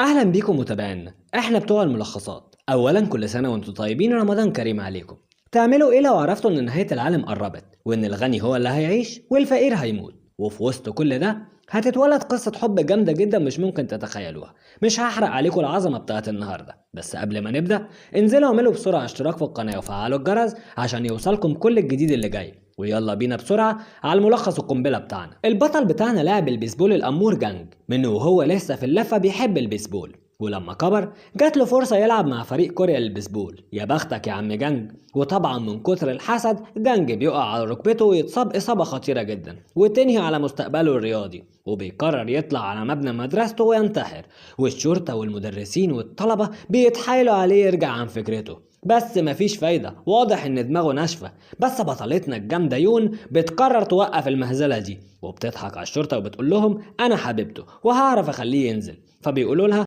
اهلا بيكم متابعينا. احنا بتوع الملخصات. اولا كل سنه وانتم طيبين، رمضان كريم عليكم. تعملوا ايه لو عرفتوا ان نهايه العالم قربت، وان الغني هو اللي هيعيش والفقير هيموت، وفي وسط كل ده هتتولد قصه حب جامده جدا مش ممكن تتخيلوها. مش هحرق عليكم العظمه بتاعت النهارده، بس قبل ما نبدا انزلوا اعملوا بسرعه اشتراك في القناه وفعلوا الجرس عشان يوصلكم كل الجديد اللي جاي. ويلا بينا بسرعة على الملخص القنبلة بتاعنا. البطل بتاعنا لاعب البيسبول الأمور جانج، منه وهو لسه في اللفة بيحب البيسبول، ولما كبر جات له فرصة يلعب مع فريق كوريا للبيسبول. يا بختك يا عم جانج. وطبعا من كتر الحسد جانج بيقع على ركبته ويتصاب إصابة خطيرة جدا وتنهي على مستقبله الرياضي، وبيقرر يطلع على مبنى مدرسته وينتحر. والشرطة والمدرسين والطلبة بيتحايلوا عليه يرجع عن فكرته، بس مفيش فايدة، واضح ان دماغه ناشفة. بس بطلتنا الجامدة يون بتقرر توقف المهزلة دي، وبتضحك على الشرطة وبتقول لهم انا حبيبته وهعرف اخليه ينزل. فبيقولوا لها